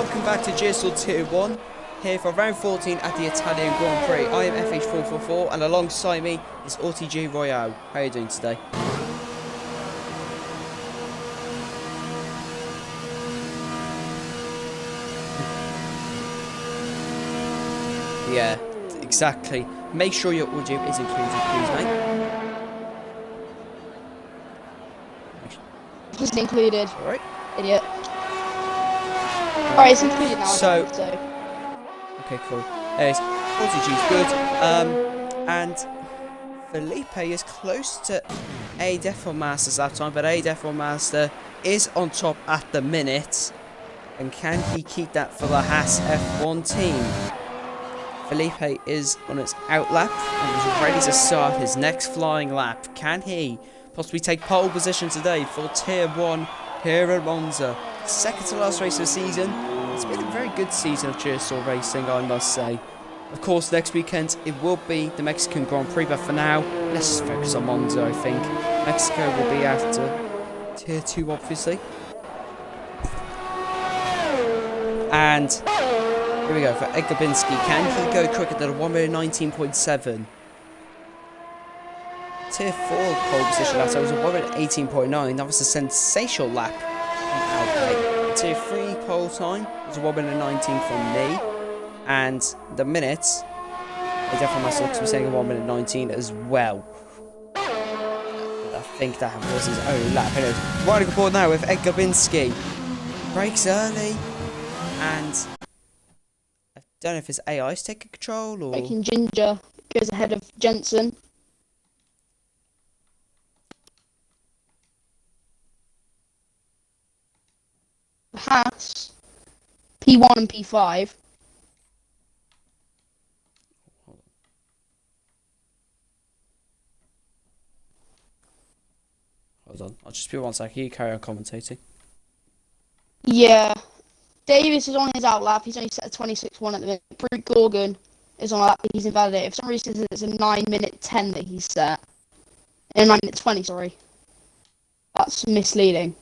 welcome back to GSR Tier 1, here for round 14 at the Italian Grand Prix. I am FH444 and alongside me is RTG Royale. How are you doing today? Yeah, exactly. Make sure your audio is included, please, mate. It's included. Alright. Idiot. Alright, it's included now. So, okay, cool. Anyways, RTG's good. And Felipe is close to A Defo Master's that time, but A Defo Master is on top at the minute. And can he keep that for the Haas F1 team? Felipe is on its out lap and is ready to start his next flying lap. Can he possibly take pole position today for Tier 1 here at Monza? Second to last race of the season. It's been a very good season of GSR racing, I must say. Of course, next weekend it will be the Mexican Grand Prix, but for now, let's just focus on Monza, I think. Mexico will be after Tier 2, obviously. And here we go for Edgar Binsky. Can he go quicker than a 1:19.7? Tier 4 pole position lap, so it was a 1:18.9. That was a sensational lap from Alpine. Tier 3 pole time was a 1:19 from me. And the minutes, I definitely myself to be saying a 1:19 as well. But I think that was his own lap. Anyways, riding aboard now with Edgar Binsky. Brakes early. And I don't know if it's AI's taking control or... Making Ginger goes ahead of Jensen. Haas, P1 and P5. Hold on, I'll just be 1 second. You carry on commentating. Yeah. Davis is on his out lap. He's only set a 26.1 at the minute. Prix Gorgon is on a lap. He's invalidated. For some reason, it's a 9:10 that he's set. 9:20, sorry. That's misleading.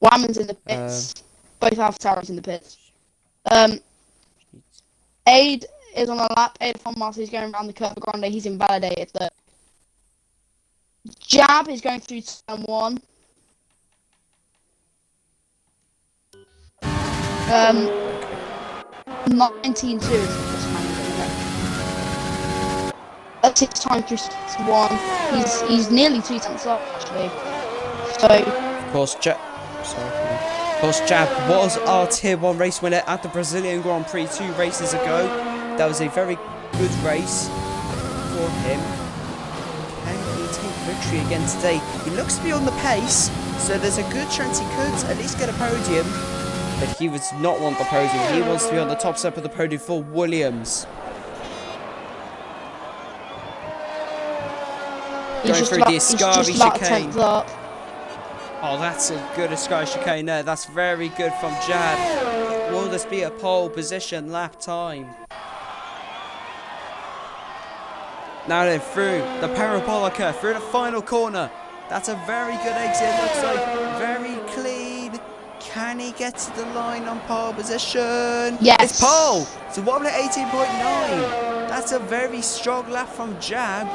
Whammon's in the pits. Both Alpha in the pits. Aid is on a lap. Aid from Martin is going around the curve of Grande. He's invalidated. Though. Jab is going through turn 1. 19.2 is the first time that's his time through 1. He's nearly 2 tenths up actually. So of course, Jab was our Tier 1 race winner at the Brazilian Grand Prix 2 races ago. That was a very good race for him. Can he take victory again today? He looks to be on the pace, so there's a good chance he could at least get a podium. But he does not want the podium. He wants to be on the top step of the podium for Williams. Going through the Ascari chicane. Oh, that's a good Ascari chicane there. That's very good from Jab. Will this be a pole position lap time? Now then, through the Parabolica, through the final corner. That's a very good exit. Looks like very clean. Can he get to the line on pole position? Yes. It's pole. It's a 1:18.9. That's a very strong lap from Jab.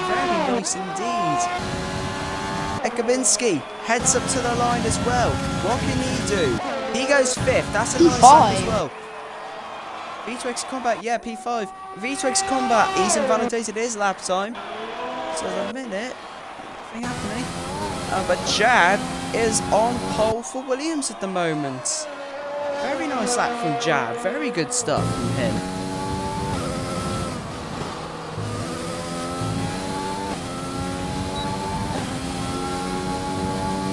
Very nice indeed. Ekabinski heads up to the line as well. What can he do? He goes 5th. That's a nice lap as well. V2X Combat, yeah, P5. V2X Combat, he's invalidated his lap time. So the minute, nothing happening. But Jab is on pole for Williams at the moment. Very nice lap from Jab. Very good stuff from him.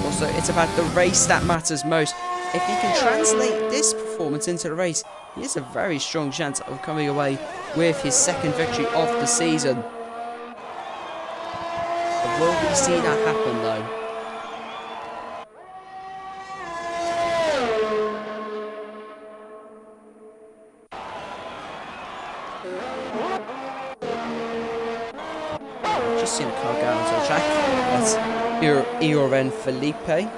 Also, it's about the race that matters most. If he can translate this performance into the race, he has a very strong chance of coming away with his second victory of the season. But will we see that happen though? Just seen a car go onto the track. That's ERN Felipe.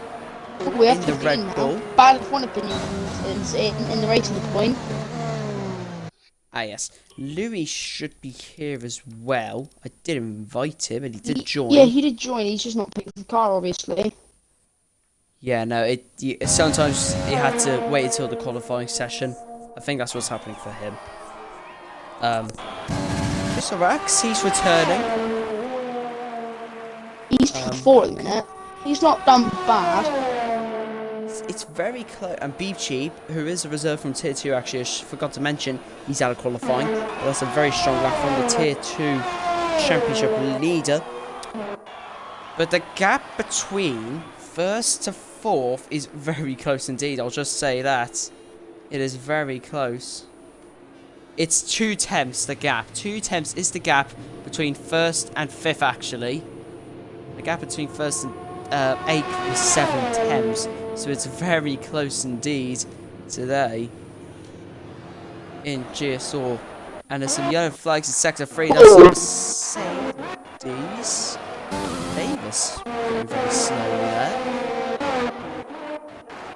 We have in the 15 Red now. Bull. Bad one opinion is in the racing point. Ah, yes. Louis should be here as well. I did invite him and he did join. Yeah, he did join. He's just not picked the car, obviously. Yeah, no, sometimes you had to wait until the qualifying session. I think that's what's happening for him. Mr. Rax, he's returning. He's four at the minute. He's not done bad. It's very close. And Beef Cheap, who is a reserve from Tier 2, actually, I forgot to mention, he's out of qualifying. But that's a very strong lap from the Tier 2 Championship leader. But the gap between first to fourth is very close indeed. I'll just say that. It is very close. It's 2 tenths the gap. 2 tenths is the gap between first and fifth, actually. The gap between first and eighth is 7 tenths. So it's very close indeed today in GSR. And there's some yellow flags in sector 3. That's some safeties. Davis going very slowly there.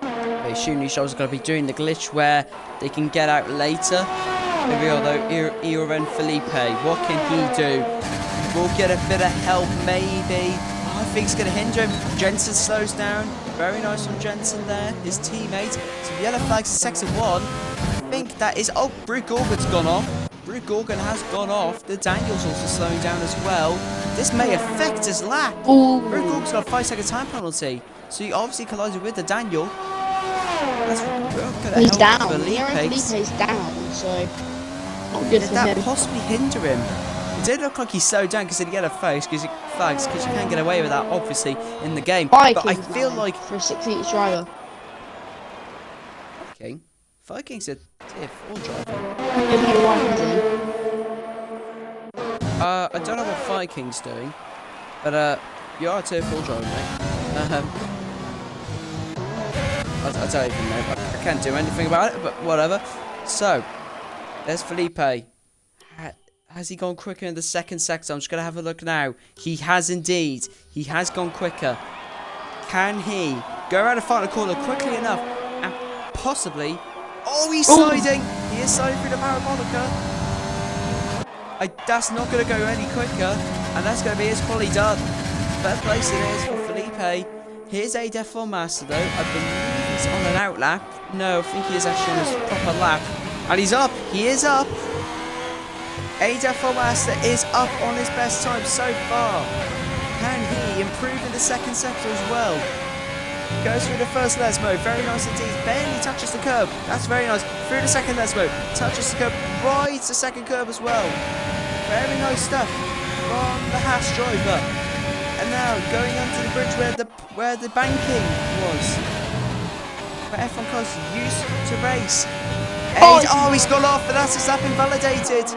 Okay, Shuni Show's going to be doing the glitch where they can get out later. Here we are though, Eeyore and Felipe. What can he do? We'll get a bit of help maybe. Oh, I think it's going to hinder him. Jensen slows down. Very nice from Jensen there, his teammate. Some yellow flags in sector 1. I think that is... Oh, Brute Gorgon's gone off. Brute Gorgon has gone off. The Daniel's also slowing down as well. This may affect his lap. Brute Gorgon's got a 5-second time penalty. So he obviously collided with the Daniel. He's down. Felipe's down, so... Not good for him. Did that possibly hinder him? It did look like he slowed down because he had yellow flags because you can't get away with that obviously in the game. But I feel like for a 6-inch driver. Viking's a Tier 4 driver. I don't know what Viking's doing, but you are a Tier 4 driver, mate. I don't even know. I can't do anything about it, but whatever. So, there's Felipe. Has he gone quicker in the second sector? I'm just going to have a look now. He has indeed. He has gone quicker. Can he go around the final corner quickly enough and possibly... Oh, he's sliding. He is sliding through the parabolica. That's not going to go any quicker. And that's going to be his quality done. Third place it is for Felipe. Here's a F1 Master though. I believe he's on an out lap. No, I think he is actually on his proper lap. And he's up. He is up. F1 Master is up on his best time so far. Can he improve in the second sector as well? Goes through the first Lesmo. Very nice indeed. Barely touches the curb. That's very nice. Through the second Lesmo. Touches the curb. Rides the second curb as well. Very nice stuff from the Haas driver. And now going onto the bridge where the banking was. Where F1 cars used to race. He's gone off, but that's his lap invalidated.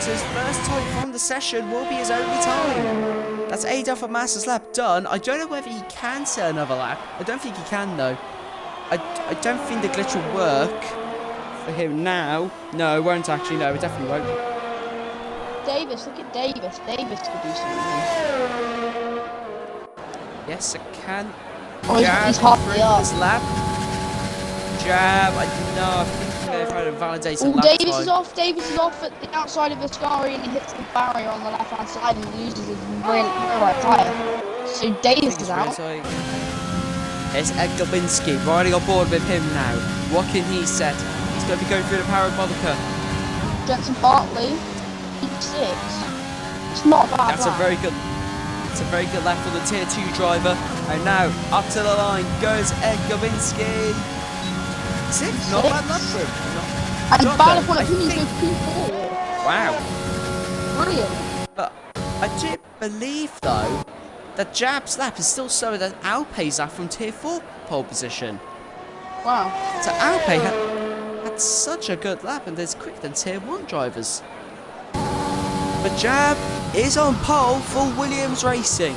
So his first time from the session will be his only time. That's F1 Masters lap done. I don't know whether he can set another lap. I don't think he can though. I don't think the glitch will work for him now. No, it won't actually. No, it definitely won't. Davis, look at Davis. Davis could do something. Yes, I can. He's halfway up. This lap. Jab. I think he may have had a validated lap Davis time. is off. Davis is off at the outside of Ascari and he hits the barrier on the left-hand side and loses his rear right tyre. So Davis is out. It's Ed Gabinski riding on board with him now. What can he set? He's going to be going through the parabolica. Jensen Bartley, 6. It's not a bad That's a very good. It's a very good lap for the Tier 2 driver. And now up to the line goes Ed Gabinski. 6, not a bad lap for him. And bad F1 opinions with P4. Wow. Brilliant. But I do believe though that Jab's lap is still slower than Alpe's lap from Tier 4 pole position. Wow. So Alpe had such a good lap and is quicker than Tier 1 drivers. But Jab is on pole for Williams Racing.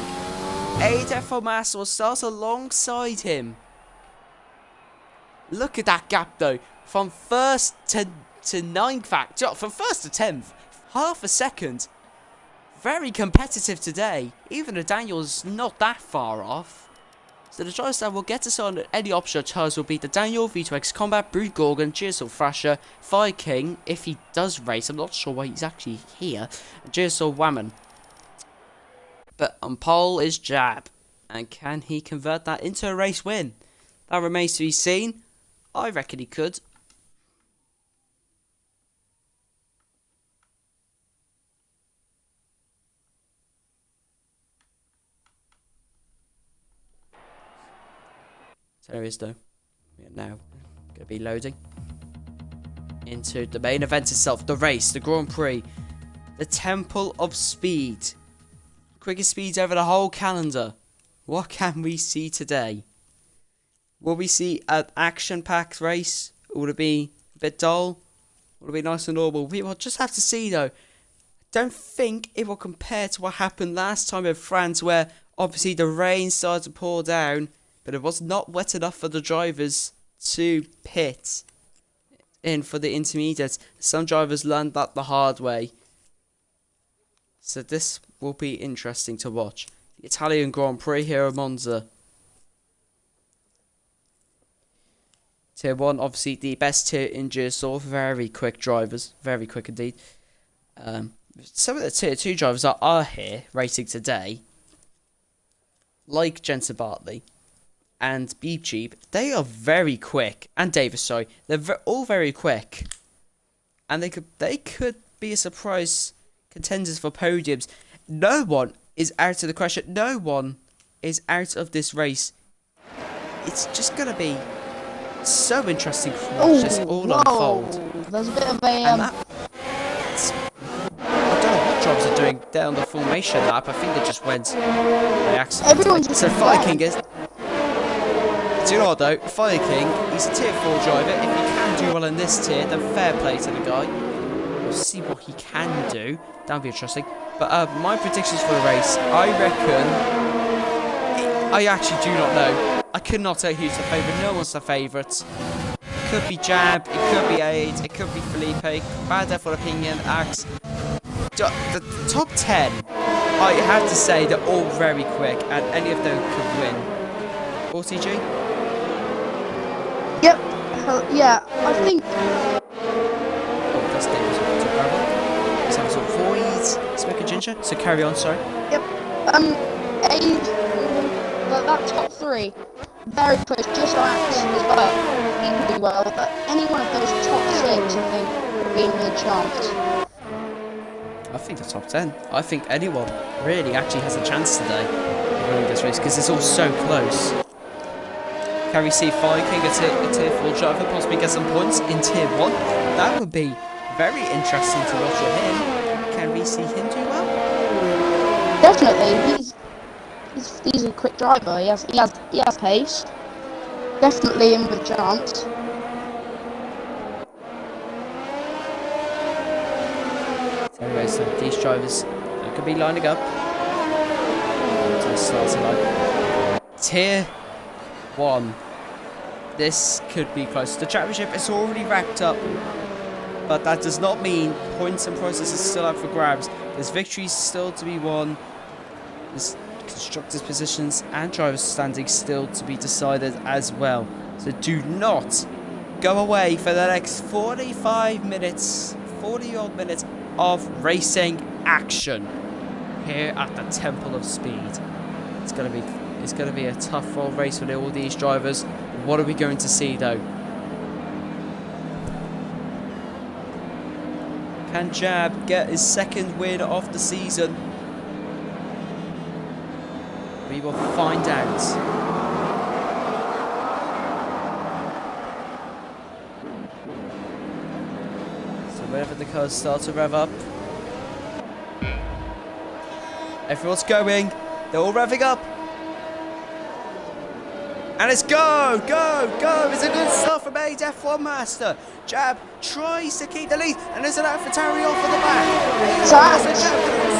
F1 Master will start alongside him. Look at that gap though. From first to 9th, from first to 10th. Half a second. Very competitive today. Even the Daniel's not that far off. So the drivers that will get us on any optional tires will be the Daniel, V2X Combat, Brute Gorgon, GSR Thrasher, Fire King, if he does race, I'm not sure why he's actually here, and GSR Whammon. But on pole is Jab, and can he convert that into a race win? That remains to be seen. I reckon he could. So there is though. We are now going to be loading into the main event itself, the race, the Grand Prix, the Temple of Speed. Quickest speeds over the whole calendar. What can we see today? Will we see an action-packed race? Or will it be a bit dull? Will it be nice and normal? We will just have to see though. Don't think it will compare to what happened last time in France, where obviously the rain started to pour down, but it was not wet enough for the drivers to pit in for the intermediates. Some drivers learned that the hard way. So this will be interesting to watch. The Italian Grand Prix here at Monza. Tier 1, obviously the best tier in GSR. Very quick drivers. Very quick indeed. Some of the tier 2 drivers that are here racing today, like Jensen Bartley and Beep Cheap, they are very quick. And Davis, sorry. They're all very quick. And they could be a surprise contenders for podiums. No one is out of the question. No one is out of this race. It's just going to be so interesting to watch this all unfold. There's a bit of a... I don't know what drivers are doing there on the formation lap. I think they just went by accident. Everyone's So Fire King is... Do you know what though? Fire King, he's a tier 4 driver. If he can do well in this tier, then fair play to the guy. We'll see what he can do. That'll be interesting. But my predictions for the race, I reckon... I actually do not know. I could not tell who's the favourite. No one's the favourite. It could be Jab, it could be Aid, it could be Felipe, bad for opinion, Axe. The top 10, I have to say, they're all very quick, and any of them could win. RTG? Yep. Yeah, I think... Oh, that's dangerous. To gravel. Let's have some voids. Smoke a ginger. So carry on, sorry. Yep. Aid, that top 3, very quick, just like as well. He can do well, but any one of those top 6, I think, would be a good chance. I think the top 10. I think anyone really actually has a chance today of winning this race because it's all so close. Can we see Fire King, a tier 4 driver, possibly get some points in tier 1? That would be very interesting to watch for him. Can we see him do well? Definitely, he's a quick driver. He has pace. Definitely in with a chance. So anyway, so these drivers could be lining up. To the starting line. Tier 1. This could be close. The championship is already wrapped up, but that does not mean points and prizes are still up for grabs. There's victories still to be won. There's constructors' positions and drivers' standings still to be decided as well. So do not go away for the next 45 minutes, 40-odd minutes of racing action here at the Temple of Speed. It's gonna be a tough roll race for all these drivers. What are we going to see though? Can Jab get his second win of the season? We will find out. So whenever the cars start to rev up, everyone's going. They're all revving up. And it's go, go, go. It's a good start from Aid F1 Master. Jab tries to keep the lead. And there's an AlphaTauri off at the back. Jab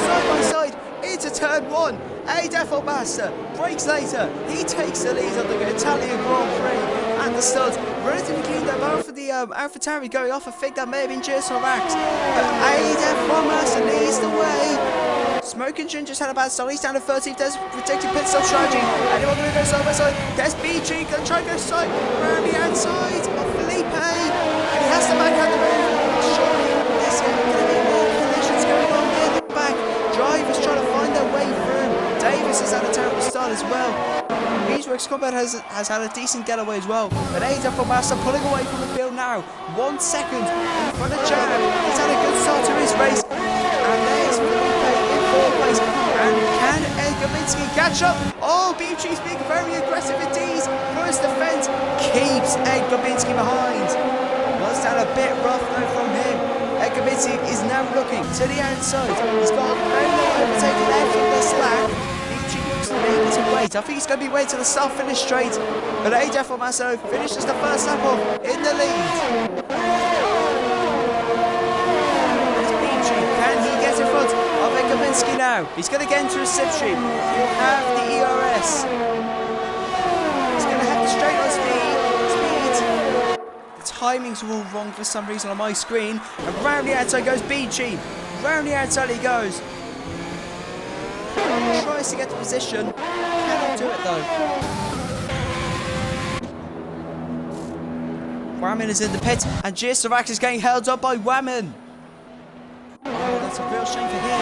side by side into turn 1. Aid F1 Master breaks later. He takes the lead on the Italian Grand Prix. And the studs relatively clean though, both for the AlphaTauri going off. I think that may have been GSR Max. But A-Def Master leads the way. Smoking Ginger's had a bad start. He's down to 13th. There's protected pit stop strategy. Anyone going to go side by side? There's BG going to try and go side around the outside of Felipe. And he has to back out the move. Surely there's going to be more collisions going on near the back. Drivers trying to find their way through. Davis has had a terrible start as well. Beachworks Combat has had a decent getaway as well. But A-Def Master pulling away from the field now. 1 second in front of Jab. He's had a good start to his race. And there's Felipe in 4th place. And can Ed Gabinski catch up? Oh, BG's being very aggressive indeed. First defense keeps Ed Gabinski behind. Was that a bit rough though from him? Ed Gabinski is now looking to the outside. He's got no overtaking Ed from the slack. BG looks to make it wait. I think he's going to be waiting to the start-finish straight. But A-Def Master finishes the first lap off in the lead. In front of Ed Gabinski now. He's going to get into a slipstream. He'll have the ERS. He's going to have the straight line speed. The timings are all wrong for some reason on my screen. And round the outside goes BG. Round the outside he goes. Tries to get to position. Cannot do it though. Whammon is in the pit. And GSR is getting held up by Whammon. Oh, that's a real shame for him.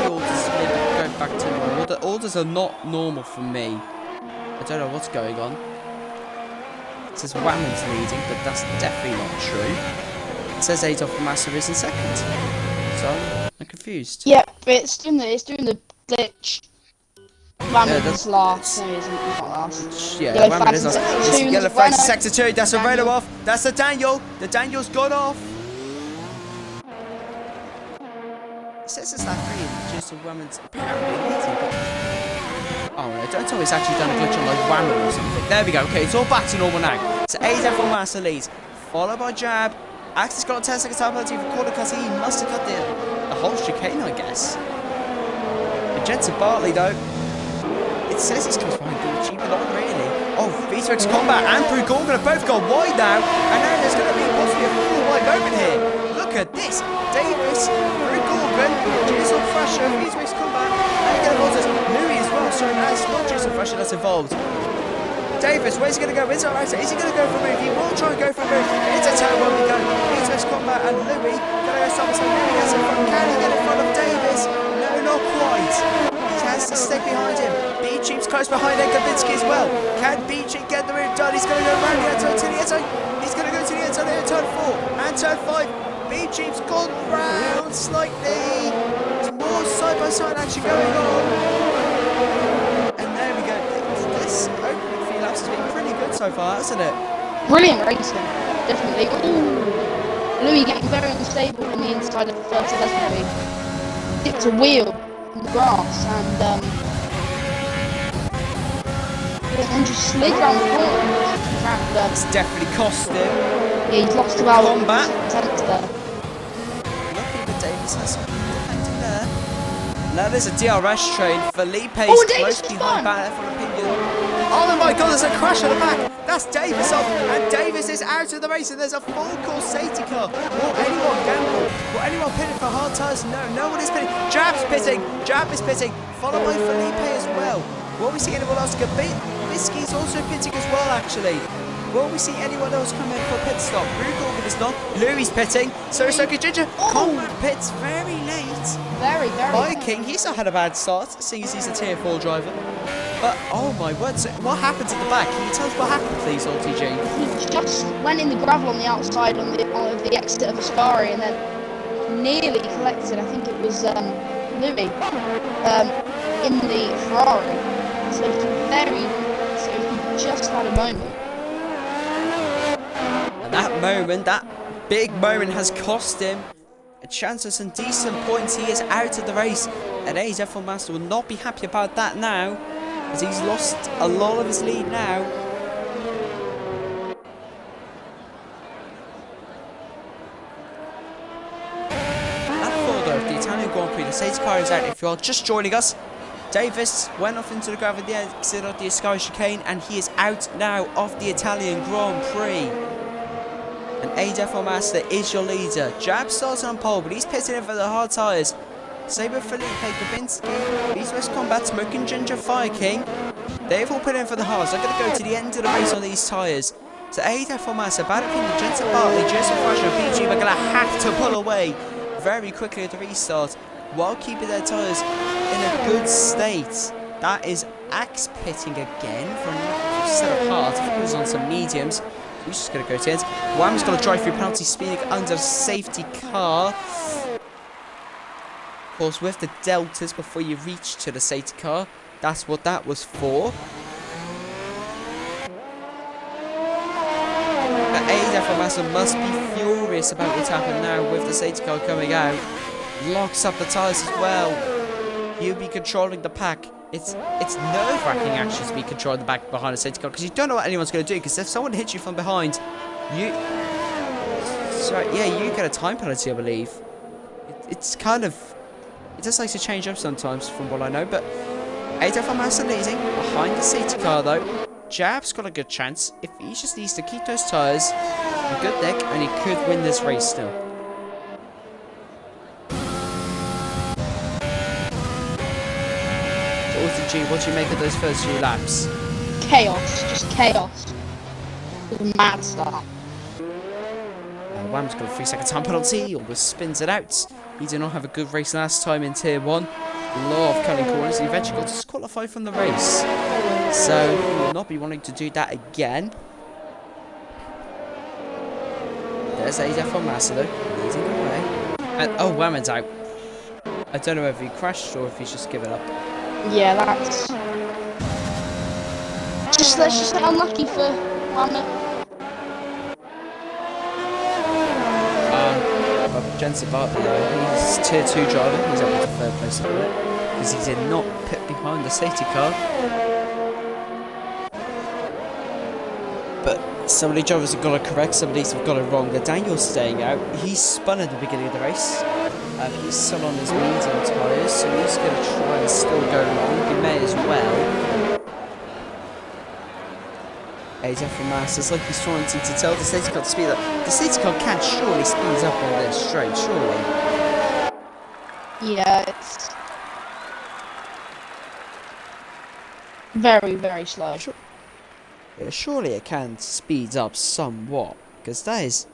The orders maybe going back to normal. The orders are not normal for me. I don't know what's going on. It says Whammon's leading, but that's definitely not true. It says A-Def Master is in second. So I'm confused. Yep, but it's doing the glitch. Whammon's last. No, he isn't. He's not last. Yeah, Yellow Whammon is flags last. in sector two, Yellow flags in Renault. sector 2. That's a Renault off. That's the Daniel. The Daniel's gone off. It says it's like 3 and just a Whammon's apparently leading, but oh no, don't tell me it's actually done a glitch on like Whammon or something. There we go, okay, it's all back to normal now. So A-Def Master leads, followed by Jab. Axe has got a 10-second time penalty for corner because he must have got the whole chicane, I guess. But Jensen Bartley though, it says he's close behind Gucci, but not really. Oh, V2X Combat and Prix have both gone wide now, and now there's going to be possibly a full wide moment here. Look at this, Davis, Prix Jason Thrasher, V2X Combat, and again Moses, Louis as well, sorry, that's not Jason Thrasher that's involved. Davis, where's he going to go? Is he going to go for a move? He will try and go for a move. Into turn 1 we go. V2X Combat and Louis going to go somewhere. So Louis gets in front. Can he get in front of Davis? No, not quite. He has to stick behind him. B-Cheap's close behind Ed Gabinski as well. Can B-Cheap get the move done? He's going to go around the outside to the outside. He's going to go to the outside in turn 4 and turn 5. B-Cheap's gone round slightly. There's more side-by-side action going on. And there we go. This opening few laps has been pretty good so far, hasn't it? Brilliant racing, definitely. Ooh. Louis getting very unstable on the inside of the first decimal. Dipped a wheel in the grass and just slid round the corner. It's definitely cost him. Yeah, he's lost about Combat. 10 there. Looking at Davis has some defending there. Now there's a DRS train. Felipe's Davis close is behind fun. back for opinion. Oh my god, there's a crash at the back. That's Davis off, and Davis is out of the race, and there's a full course safety car. Will anyone gamble? Will anyone pit for hard tyres? No, no one is pitting. Jab's pitting. Jab is pitting, followed by Felipe as well. Will we see anyone else? Gabinski's also pitting as well, actually. Will we see anyone else come in for a pit stop? Rudolph is not. Louis pitting. So Ginger. Combat pits very late. Very, very Viking, he's not had a bad start, seeing as he's a tier 4 driver. But, oh my word, so what happened at the back? Can you tell us what happened, please, RTG? He just went in the gravel on the outside of the exit of Ascari and then nearly collected, I think it was Louis, in the Ferrari. So he just had a moment. And that moment, that big moment has cost him a chance of some decent points. He is out of the race. And A-Def Master will not be happy about that now, as he's lost a lot of his lead now. Lap 4 though, the Italian Grand Prix. The safety car is out. If you're just joining us, Davis went off into the gravel at the exit of the Sky Chicane, and he is out now of the Italian Grand Prix. And A Master is your leader. Jab starts on pole, but he's pitting in for the hard tyres. Saber Felipe, Gabinski, Beast West Combat, Smoking Ginger, Fire King. They've all put in for the hards. They're going to go to the end of the race on these tyres. So A Master, Bad Opinion, Jensen Bartley, Joseph Russia, BG are going to have to pull away very quickly at the restart while keeping their tyres in a good state. That is Axe pitting again for a set of hards. If it was on some mediums, he's just going to go to it. Wham's going to drive through penalty speeding under a safety car. Of course, with the deltas before you reach to the safety car, that's what that was for. Master must be furious about what's happened now with the safety car coming out. Locks up the tyres as well. He'll be controlling the pack. It's nerve-wracking actually to be controlling the back behind a safety car, because you don't know what anyone's going to do, because if someone hits you from behind, you get a time penalty, I believe. It's kind of... It just likes to change up sometimes from what I know, but Adolf Master leading behind the safety car though. Jab's got a good chance if he just needs to keep those tyres in good nick, and he could win this race still. So, what do you make of those first few laps? Chaos, just chaos. It was a mad start. Wham's got a 3-second time penalty, almost spins it out. He did not have a good race last time in Tier 1. A lot of cutting corners. He eventually got disqualified from the race. So he will not be wanting to do that again. There's A Master though, leading the way. And oh, Wham's out. I don't know if he crashed or if he's just given up. Yeah, that's... Let's just say unlucky for Wham. Jensen Bartley, he's Tier 2 driver. He's up to 3rd place at the minute, because he did not pit behind the safety car. But some of the drivers have got it correct, some of these have got it wrong. Daniel's staying out. He's spun at the beginning of the race. He's still on his medium tyres, so he's going to try and still go long. He may as well. Masters, like he's trying to tell the safety car to speed up. The safety car can't surely speed up on this straight, surely. Yeah, it's very, very slow. Surely it can speed up somewhat, because that is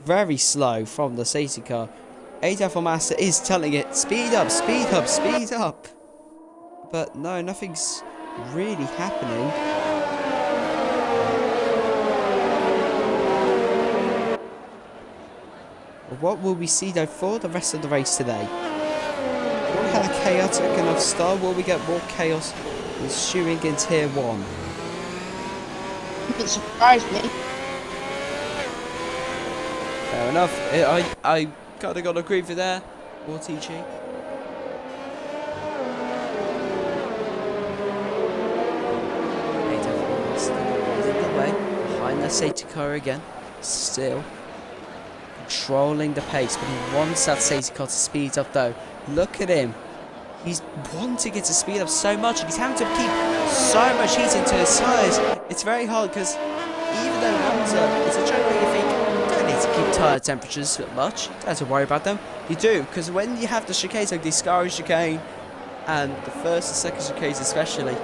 very slow from the safety car. Master is telling it, speed up, speed up, speed up. But no, nothing's really happening. What will we see though for the rest of the race today? We had a chaotic enough start. Will we get more chaos ensuing in Tier 1? It surprised me. Fair enough. I kind of got to agree with there. Or TG. Leading the way behind the safety car again. Still controlling the pace, but he wants that safety car to speed up though. Look at him. He's wanting it to speed up so much, and he's having to keep so much heat into his tyres. It's very hard, because even though it's a track where you think you don't need to keep tyre temperatures that much, you don't have to worry about them. You do, because when you have the chicanes like the Sky Chicane and the first and second chicanes especially,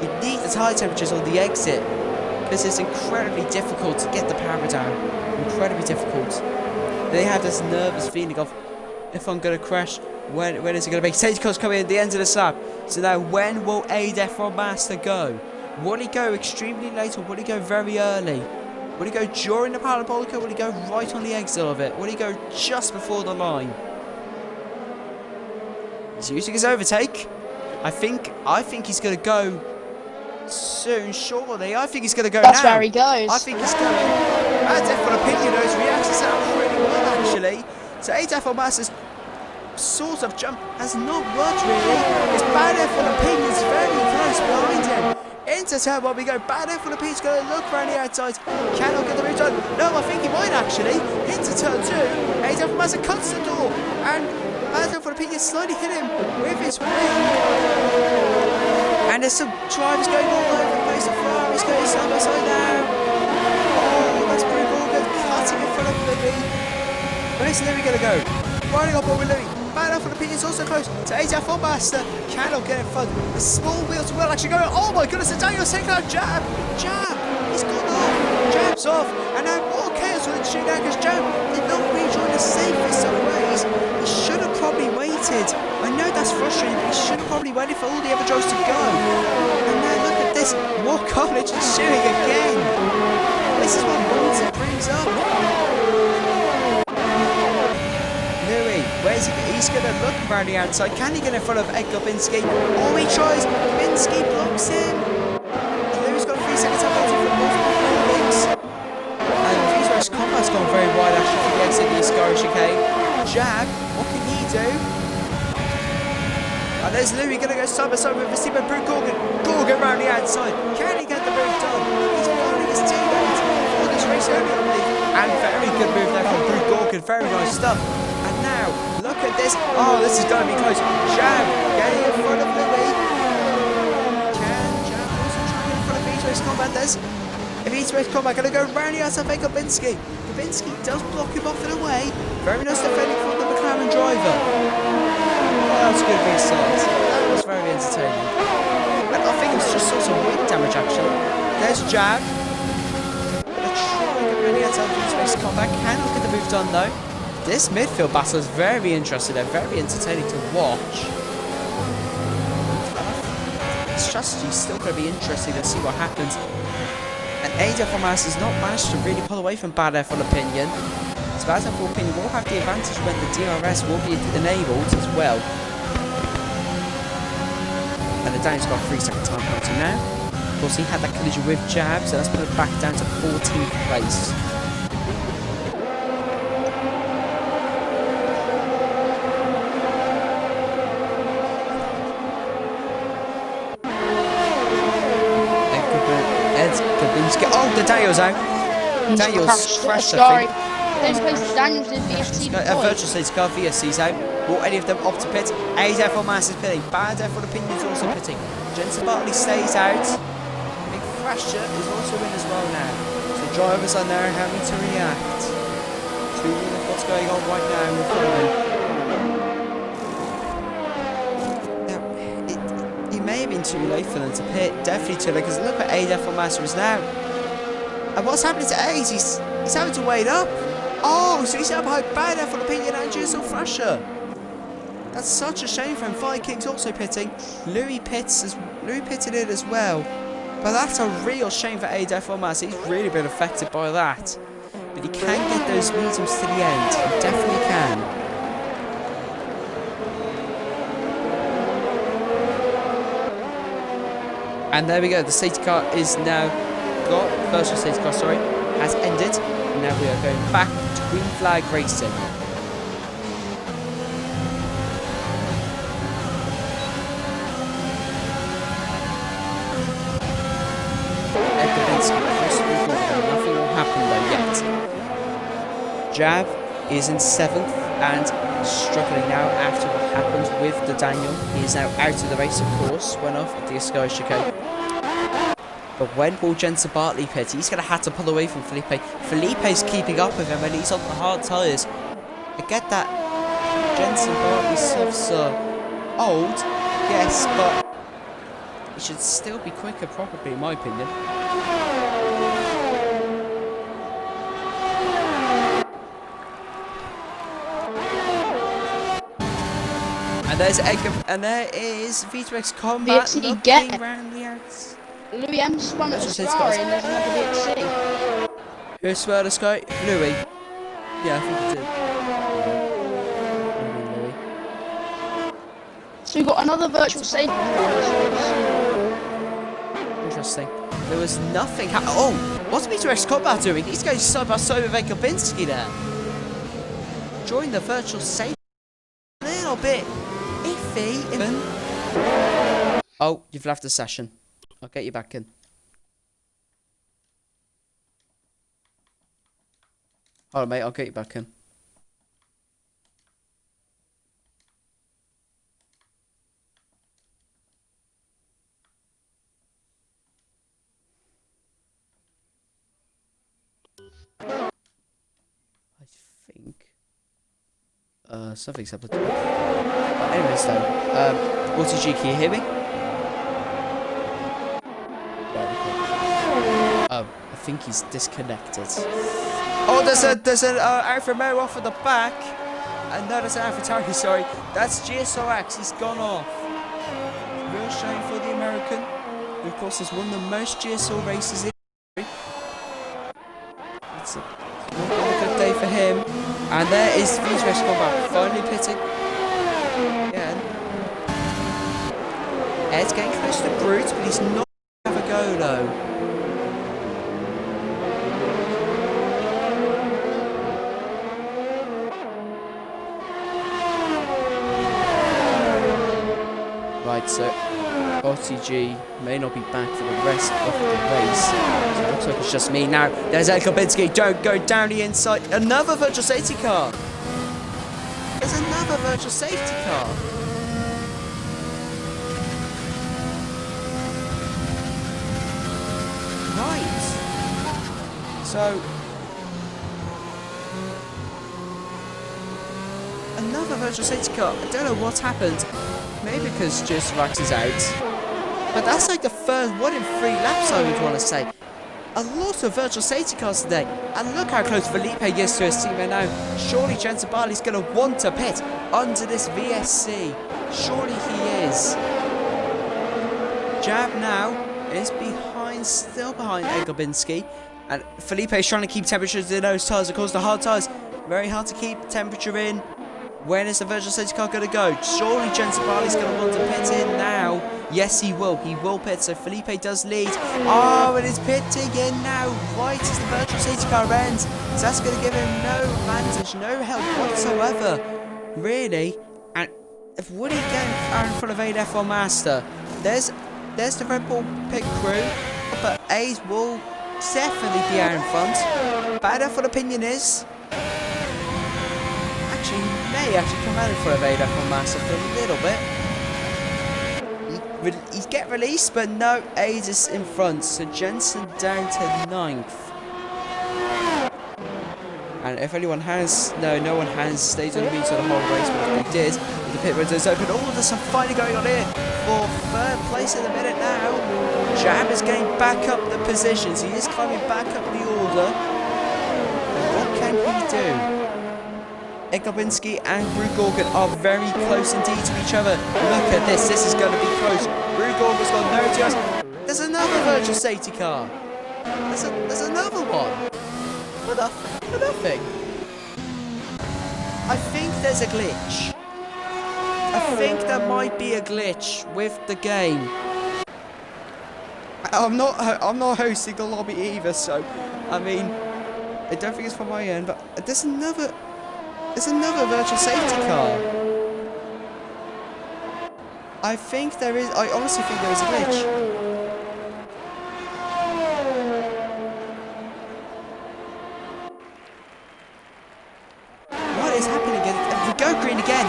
you need the tyre temperatures on the exit, because it's incredibly difficult to get the power down. Incredibly difficult. They have this nervous feeling of, if I'm going to crash, when is it going to be? Safety car's coming at the end of the lap. So now, when will A Master go? Will he go extremely late, or will he go very early? Will he go during the parabolica? Will he go right on the exit of it? Will he go just before the line? He's using his overtake. I think he's going to go soon, surely. I think he's going to go now. That's where he goes. I think he's going. A different opinion, those reactions sound pretty well, actually. So A Master's sort of jump has not worked really. His bad different opinions very close behind him. Into turn one we go. Bad different opinions going to look around the outside. Cannot get the route on. No, I think he might actually. Into turn 2. A Devil Master cuts the door, and Bad Devil Opinion slightly hit him with his wing. And there's some drivers going all over the place. The Ferrari's going side by side now. Oh, that's Prix cutting in front of Louis. Where's Louis going to go? Riding up over Louis. Bad Devil Opinion's also close to A Master. Cannot get in front. The small wheels will actually go. Oh my goodness, the Daniel's taking out Jab. Jab. He's gone off. Jab's off. And now more chaos will ensue now because Jab did not rejoin the safest of ways. He should have probably waited. I know that's frustrating, but he should have probably waited for all the other drivers to go. And now look at this. More carnage ensuing again. This is what Monty brings up. Louis, where's he? He's going to look around the outside. Can he get in front of Edgar Binsky? Oh, he tries. Binsky blocks him. Louis got 3 seconds to hold for multiple warnings. And V's Combat's gone very wide actually for the exit of the Ascari chicane. Jab, what can he do? And there's Louis going to go side by side with Stephen Prix Gorgon. Gorgon around the outside. Can he get the move done? He's following his teammate for this race early, I believe. And very good move there from Prix Gorgon. Very nice stuff. And now, look at this. Oh, this is going to be close. Jab getting in front of Louis. Can Jab also try to get in front of V-Race Combat? If V-Race Combat going to go round the outside of Kabinski. Kabinski does block him off in a way. Very nice defending from the McLaren driver. Oh, that was a good restart. That was very entertaining. And I think it's just some wind damage actually. There's Jab. Gonna try and get ready outside of V-Race Combat. Cannot get the move done though. This midfield battle is very interesting and very entertaining to watch. The strategy is still going to be interesting to see what happens. And A Mass has not managed to really pull away from Bad F1 Opinion. So Bad F1 Opinion will have the advantage when the DRS will be enabled as well. And the Daniel's got a 3-second time penalty now. Of course, he had that collision with Jab, so that's put it back down to 14th place. Oh, the Daniel's out. Daniel's crashed, I think. Then places Daniel's in VSC. Virtual safety car, VSC's out. Will any of them opt to pit? A's F1 Mass is pitting. Bad F1 Opinion's also pitting. Jensen Bartley stays out. Big Thrasher is also in as well now. So drivers are now having to react to what's going on right now in front of them. May have been too late for them to pit, definitely too late, because look at A F1 Master is now. And what's happening to A's? He's having to wait up. Oh, so he's out behind Bad F1 Opinion and Jason Thrasher. That's such a shame for him. Vikings also pitting. Louis pitted in as well. But that's a real shame for A F1 Master. He's really been affected by that. But he can get those mediums to the end. He definitely can. And there we go, the safety car is now virtual safety car, sorry, has ended. And now we are going back to green flag racing. Nothing will happen though yet. Jab is in 7th and struggling now after what happened with the Daniel. He is now out of the race, of course, went off at the Ascari chicane. But when will Jensen Bartley pit? He's going to have to pull away from Felipe. Felipe's keeping up with him and he's on the hard tyres. I get that Jensen Bartley softs are old, yes, but he should still be quicker probably in my opinion. And there's Edgar, and there is V2X Combat looking around the outs. Louis M spun at the Sky and there's another VXC. Who spun the Sky? Louis. Yeah, I think he did. So we got another virtual safety car. Interesting. There was nothing. Oh, what's V2X Combat doing? He's going side by side with Kabinski there. Join the virtual safety. A little bit iffy. Oh, you've left the session. I'll get you back in. Alright, mate, I'll get you back in. I think something's happened. But anyways, though, RTG, can you hear me? Oh, I think he's disconnected. Oh, there's an Alfa Romeo off at the back. No, that's an AlphaTauri, sorry. That's GSR. He's gone off. Real shame for the American, who of course has won the most GSR races in history. It's not been a good day for him. And there is V's race combat finally pitting. Yeah. Ed's getting close to Brute, but he's not going to have a go though. Right, so RTG may not be back for the rest of the race. So it looks like it's just me now. There's Ed Kabinski, don't go down the inside. Another virtual safety car. There's another virtual safety car. Right. So another virtual safety car. I don't know what's happened. Maybe because GSR is out. But that's like the first 1 in 3 laps, I would want to say. A lot of virtual safety cars today. And look how close Felipe is to his teammate now. Surely Jensen Barley's going to want to pit under this VSC. Surely he is. Jab now is behind, still behind Egobinski. And Felipe is trying to keep temperatures in those tyres. Of course, the hard tyres, very hard to keep temperature in. When is the virtual safety car going to go? Surely Jensen Barley's going to want to pit in now. Yes, he will. He will pit. So Felipe does lead. Oh, it is pitting in now. Right as the virtual safety car ends. So that's going to give him no advantage, no help whatsoever. Really. And if Woody again in front of Aid F1 Master, there's the Red Bull pit crew. But Aid will definitely be out in front. Bad F1 opinion is, may actually come out in front of Aid F1 Master for a little bit. He'd get released, but no, Aid is in front. So Jensen down to 9th. And if anyone has, no one has stayed on the beat for the whole race, but if they did, with the pit road is open. All of this are finally going on here for 3rd place in the minute now. Jam is getting back up the positions. He is climbing back up the order. And what can he do? Egobinski and Brugorgan are very close indeed to each other. Look at this. This is going to be close. Brugorgan's got no chance. There's another virtual safety car. There's another one. For nothing. I think there's a glitch. I think there might be a glitch with the game. I'm not hosting the lobby either, so I mean, I don't think it's from my end, but there's another virtual safety car. I think there is. I honestly think there is a glitch. What is happening again? We go green again.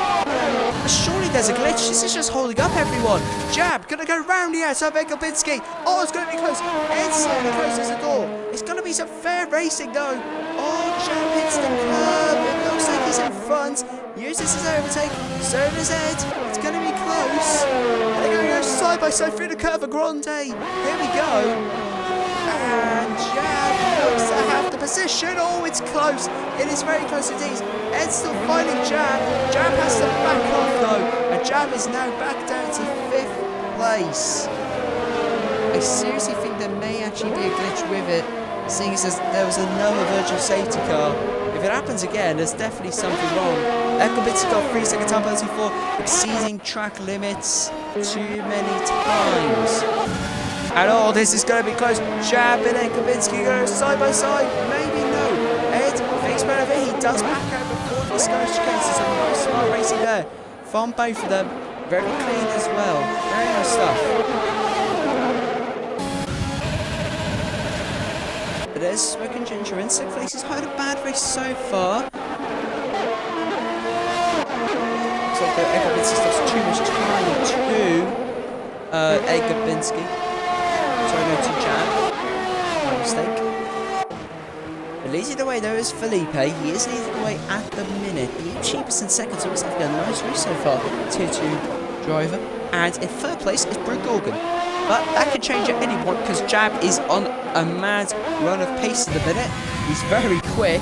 Surely there's a glitch. This is just holding up everyone. Jab gonna go round the outside of Egobinski. Oh, it's gonna be close. It's slightly close as the door. It's gonna be some fair racing though. Oh, Jab hits the curb. It looks like he's in front. Uses his overtake. So does Ed. It's gonna be close. And they're gonna go side by side through the curve of Grande. Here we go. And Jab looks to have the position. Oh, it's close. It is very close indeed. Ed's still fighting Jab. Jab has to back off though. And Jab is now back down to 5th place. I seriously think there may actually be a glitch with it, seeing as there was another virtual safety car. If it happens again, there's definitely something wrong. Ekobit's got 3-second time penalty for exceeding track limits too many times. And oh, this is going to be close. Jab and Ekobinski go side by side. Maybe no. Ed thinks better of it. He does back out before the discouraged cases. Some nice smart racing there from both of them. Very clean as well. Very nice stuff. But there's Smoking Ginger in 6th place. He's had a bad race so far. Looks like the Egobinski lost too much time to Egobinski. Sorry, no, to Jab. My mistake. But leading the way though is Felipe. He is leading the way at the minute. Being cheapest in 2nd, so he's having a nice race so far. Tier 2 driver. And in 3rd place is Brute Gorgon. But that could change at any point because Jab is on a mad run of pace at the minute. He's very quick.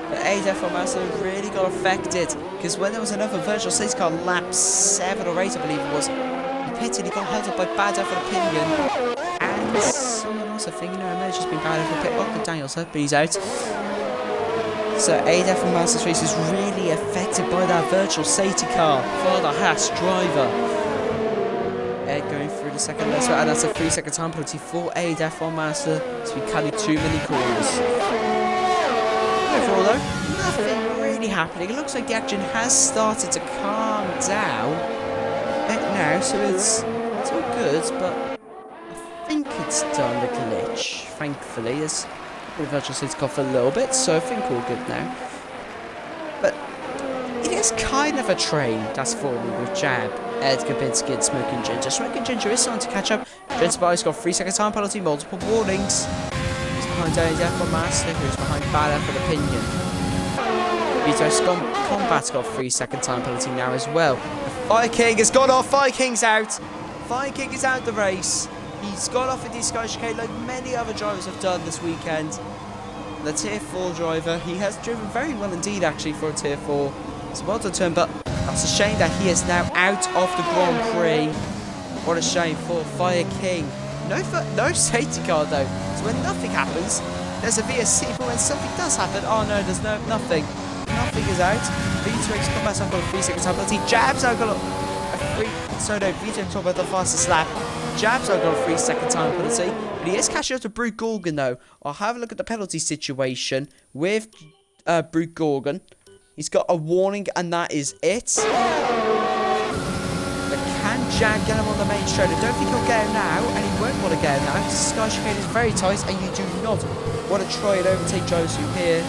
But ADF Master really got affected because when there was another virtual safety car, lap 7 or 8 I believe it was, he pitted, he got held up by Bad F Opinion. And someone else, I think, it may have just been Bad F Opinion. Oh, the Danielson, but he's out. So ADF and Masters race is really affected by that virtual safety car for the Haas driver. Ed going through the 2nd lap, and that's a 3-second time penalty for ADF on Master to be cutting too many corners. Overall though, nothing really happening. It looks like the action has started to calm down now, so it's all good, but I think it's done the glitch, thankfully. There's the virtual safety car for a little bit, so I think all good now. But it is kind of a train that's forming with Jab, Ed Gabinski and Smoking Ginger. Smoking Ginger is starting to catch up. Jensenbar's got 3-second time penalty, multiple warnings. He's behind Death on Master, who's behind Bad F Opinion. Vito's Combat's got 3-second time penalty now as well. The Fire King has gone off, Fire King's out. Fire King is out the race. He's gone off with the Sky Chicane like many other drivers have done this weekend. The Tier 4 driver, he has driven very well indeed actually for a Tier 4. It's well done to him, but that's a shame that he is now out of the Grand Prix. What a shame for Fire King. No safety car though. So when nothing happens, there's a VSC, but when something does happen, oh no, there's nothing. Nothing is out. V2X Combat's got a 3-second time penalty. Jab's out got a 3. So no, V2X talk about the fastest lap. Jab's got a 3-second time penalty, but he is catching up to Brute Gorgon though. I'll have a look at the penalty situation with Brute Gorgon. He's got a warning and that is it. But can Jab get him on the main straight? I don't think he'll get him now, and he won't want to get him now because the Sky Chicane is very tight and you do not want to try and overtake Josu here.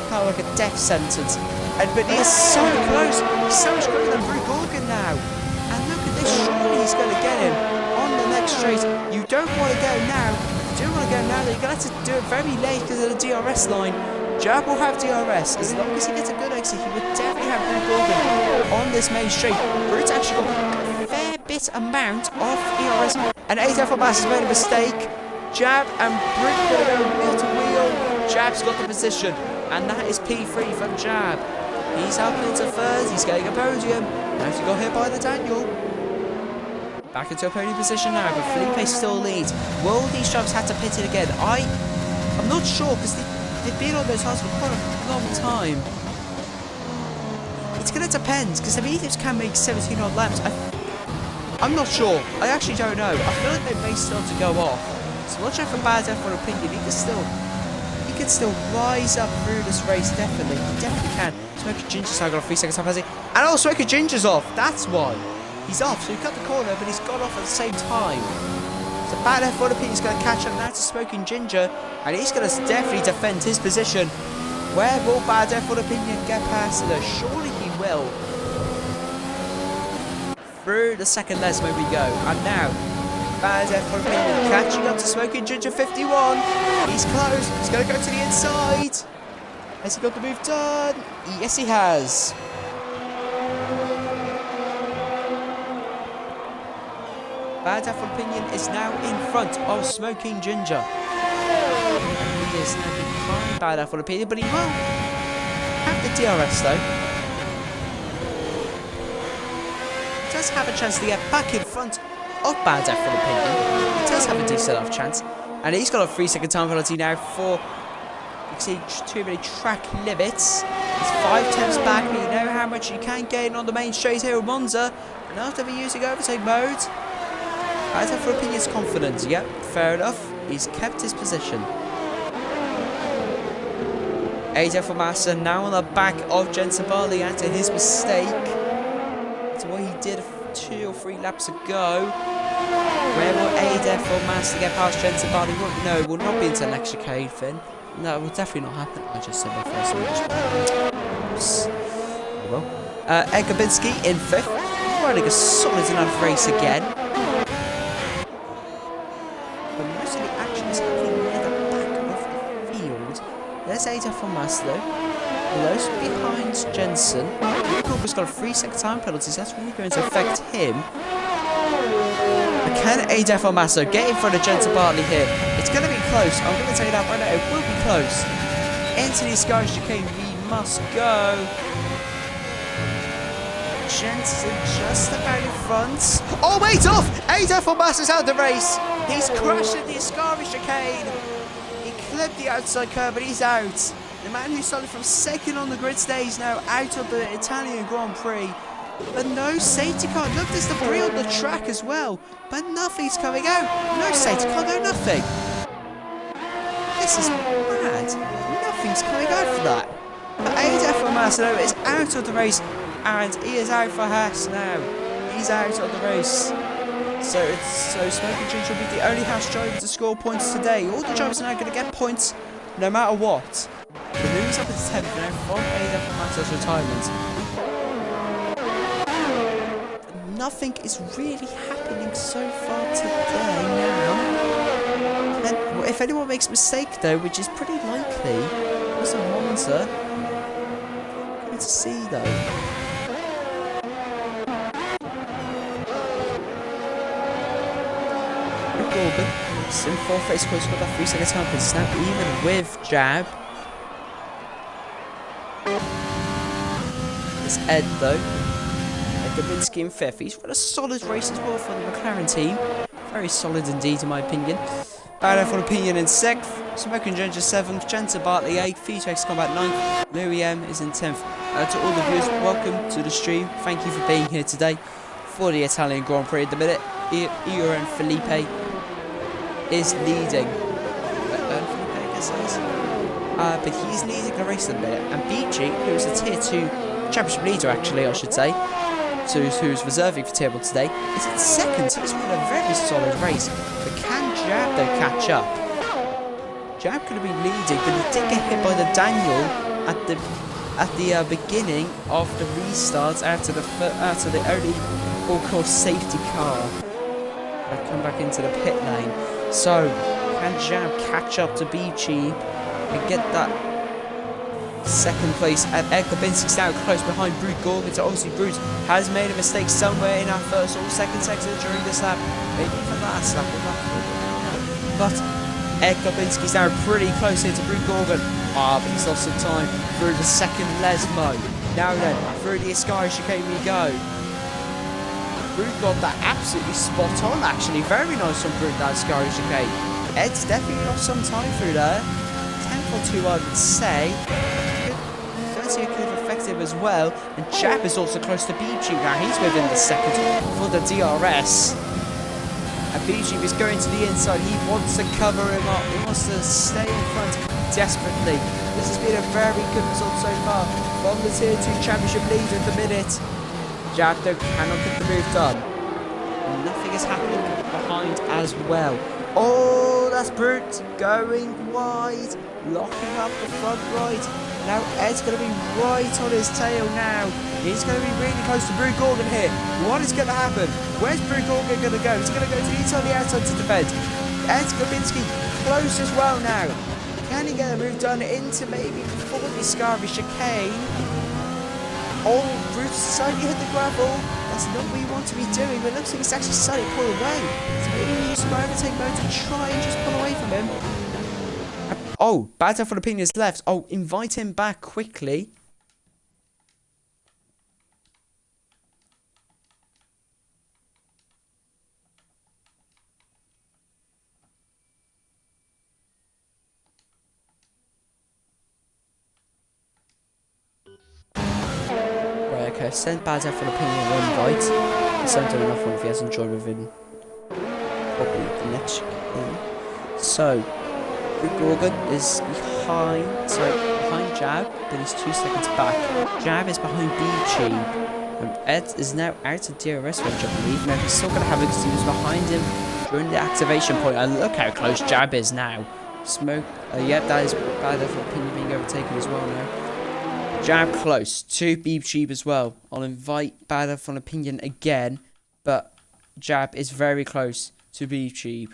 Kind of like a death sentence. But he is so close. He's so much quicker than Brute Gorgon now. And look at this, surely he's going to get him on the next straight. You don't want to go now. If you do want to go now, then you're going to have to do it very late because of the DRS line. Jab will have DRS. As long as he gets a good exit, he would definitely have Brute Gorgon on this main straight. Brute's actually got a fair bit amount of DRS. And ATF Mass has made a mistake. Jab and Brute going to go wheel to wheel. Jab's got the position. And that is P3 from Jab. He's up into 3rd. He's getting a podium. Now he got hit by the Daniel. Back into a podium position now, but Felipe still leads. Will these drivers have to pit it again? I'm not sure because they've been on those cars for quite a long time. It's going to depend because the mediums can make 17 odd laps. I'm not sure. I actually don't know. I feel like they may still to go off. So watch out for Bad F for opinion. He can still rise up through this race. Definitely, he definitely can. Smoking Ginger's now got a 3-second time penalty, and also Smoking Ginger's off. That's why he's off. So he cut the corner, but he's got off at the same time. So Bad F for opinion is going to catch up now to Smoking Ginger, and he's going to definitely defend his position. Where will Bad F for opinion get past it? Surely he will. Through the 2nd lesson where we go, and now Bad F for opinion catching up to Smoking Ginger 51. He's close. He's going to go to the inside. Has he got the move done? Yes, he has. Bad F for opinion is now in front of Smoking Ginger. And he is now behind Bad F for opinion, but he will have the DRS though. He does have a chance to get back in front of Bad F for opinion. He does have a decent enough chance. And he's got a 3-second time penalty now for too many track limits. He's 5 tenths back, but you know how much you can gain on the main straight here at Monza. And after we're using overtake mode, Bad F for opinion's confident. Yep, fair enough. He's kept his position. AJ for Massa now on the back of Jensen Barley after his mistake. That's what he did 2 or 3 laps ago. Where will Adef or Master get past Jensen Barley? No, it will not be into the next chicane, Finn. No, it will definitely not happen. I just said my first English. Oh well. Ed Gabinski in 5th. Running a solid enough race again. But most of the action is happening near the back of the field. There's Adef or Master. Close behind Jensen. Cooper's got a 3-second time penalty, so that's really going to affect him. But can Adef or Master get in front of Jensen Bartley here? It's going to be close. I'm going to tell you that right now. It will be close. Into the Sky chicane we must go. Jensen just about in front. Oh, wait off! Adef or Master's out of the race. He's crashed in the Ascari chicane. He clipped the outside curb, but he's out. The man who started from 2nd on the grid stays now out of the Italian Grand Prix. But no safety car. Look, there's debris on the track as well. But nothing's coming out. No safety car, no nothing. This is mad. Nothing's coming out for that. But Adef or Master is out of the race. And he is out for Haas now. He's out of the race. So Smoking Ginger will be the only Haas driver to score points today. All the drivers are now going to get points no matter what. The moves up to 10th now from Adef or Master's retirement. Nothing is really happening so far today now. And if anyone makes a mistake though, which is pretty likely, there's a Monza. Good to see though. Gorgon, in 4th race close, got that 3-second time, but snap even with Jab. It's Ed though. Gabinski in 5th. He's run a solid race as well for the McLaren team. Very solid indeed in my opinion. Bad for opinion in 6th. Smoking Ginger 7th. Jensen Bartley 8th. Featex Combat 9th. Louis M is in 10th. To all the viewers, welcome to the stream. Thank you for being here today for the Italian Grand Prix. At the minute, Ian Felipe is leading. But he's leading the race at the minute. And BG, who is a Tier 2 Championship leader actually, I should say, who's reserving for Tier 1 today, is in 2nd. He's run a very solid race. But can Jab though catch up? Jab could have been leading, but he did get hit by the Daniel at the beginning of the restart after the only all-course safety car. I've come back into the pit lane. So, can Jab catch up to BG and get that 2nd place? And Ed Gabinski's now close behind Brute Gorgon. So obviously Brute has made a mistake somewhere in our 1st or 2nd sector during this lap. Maybe even last lap. But Ed Gabinski's now pretty close here to Brute Gorgon. But he's lost some time through the 2nd Lesmo. Now then, through the Ascari chicane we go. Brute got that absolutely spot on actually. Very nice from Brute, that Ascari chicane. Ed's definitely lost some time through there. 10th or 2 I would say. It could have affected him as well. And Jab is also close to BG now. He's within the 2nd for the DRS. And BG is going to the inside. He wants to cover him up. He wants to stay in front desperately. This has been a very good result so far from the Tier 2 Championship leader at the minute. Jab though cannot get the move done. And nothing is happening behind as well. Oh, that's Brute going wide. Locking up the front right. Now Ed's going to be right on his tail now. He's going to be really close to Brute Gorgon here. What is going to happen? Where's Brute Gorgon going to go? He's going to go to the on the outside to defend. Ed Gabinski close as well now. Can he get a move done into maybe before the Scarby chicane? Oh, Brute's slightly hit the gravel. That's not what you want to be doing, but it looks like he's actually slightly pulled away. So maybe we use some overtake mode to try and just pull away from him. Oh, Bad for Opinions left. Oh, invite him back quickly. Right, okay, send Bad for Opinion an invite. Send him another one if he hasn't joined within probably the next game. So, Gorgon is behind Jab, but he's 2 seconds back. Jab is behind BG. Ed is now out of DRS range, I believe. Now he's still going to have it because he was behind him during the activation point. And look how close Jab is now. Smoke. Yep, that is bad for opinion being overtaken as well now. Jab close to Beep Cheap as well. I'll invite Bad for an opinion again, but Jab is very close to Beep Cheap.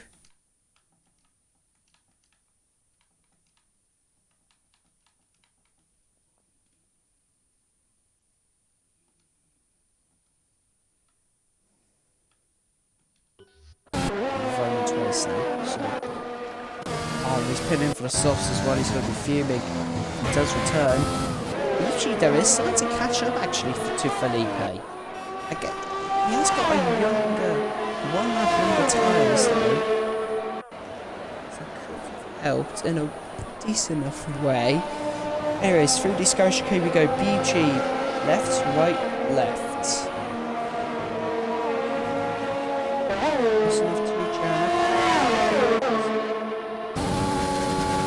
Twice now, so. Oh, he's pinning for the softs as well. He's going to be fuming. He does return. Actually, there is starting to catch up actually to Felipe. Again, he has got a younger, 1 lap younger tyres though. So could have helped in a decent enough way. Anyways, through the Sky Chicane we go. Be cheap. Left, right, left.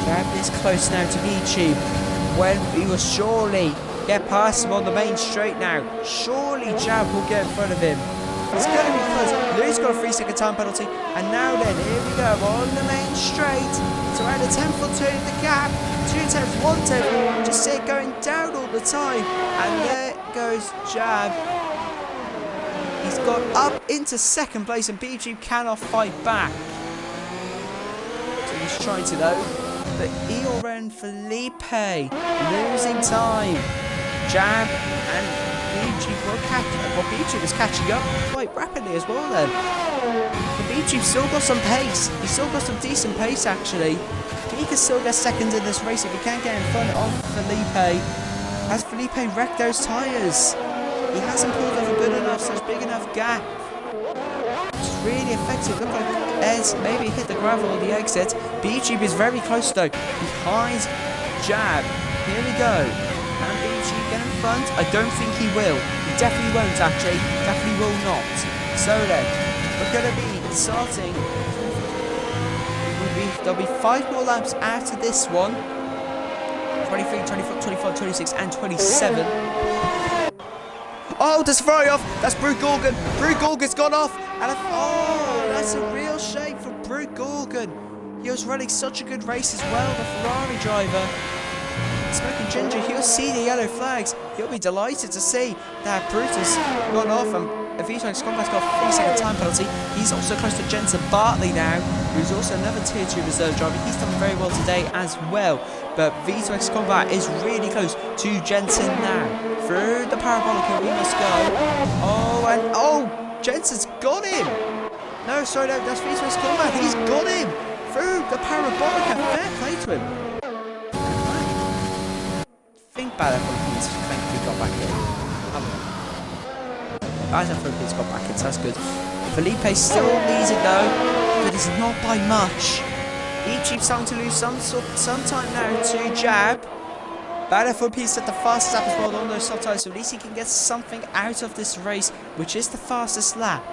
Jab is close now to be cheap. When we will surely get past him on the main straight now. Surely Jab will get in front of him. It's going to be close. Lou's got a 3-second time penalty. And now then, here we go on the main straight. It's around a 10th or 2 in the gap. 2 tenths, 1 tenth. Just see it going down all the time. And there goes Jab. He's got up into 2nd place and BG cannot fight back. So he's trying to though. But Eoren Felipe losing time. Jab and BG will catch up. Well, BG was catching up quite rapidly as well then. But BG still got some pace. He's still got some decent pace actually. He can still get 2nd in this race if he can't get in front of Felipe. Has Felipe wrecked those tyres? He hasn't pulled off a good enough, such big enough gap. It's really effective. Look like Ed maybe hit the gravel on the exit. BG is very close though. Behind Jab. Here we go. Can BG get in front? I don't think he will. He definitely won't actually. Definitely will not. So then, we're going to be starting. There'll be 5 more laps after this one. 23, 24, 25, 26 and 27. Oh, there's a fly off. That's Brute Gorgon. Brute Gorgon's gone off. And oh, that's a real shame for Brute Gorgon. He was running such a good race as well, the Ferrari driver. Smoking Ginger, he'll see the yellow flags. He'll be delighted to see that Brute has gone off and V2X Combat's got a 3-second time penalty. He's also close to Jensen Bartley now, who's also another Tier 2 reserve driver. He's done very well today as well. But V2X Combat is really close to Jensen now. Through the parabolica we must go. Oh, and oh, Jensen's got him. No, sorry, no, that's V2X Combat. He's got him through the parabolica. Fair play to him. Think about it for Philippines. Thankfully got back in. I don't think Philippines got back in, so that's good. Felipe still leads it though, but it's not by much. Each starting to lose some time now to Jab. Bad Philippines at the fastest lap as well on those soft tires, so at least he can get something out of this race, which is the fastest lap.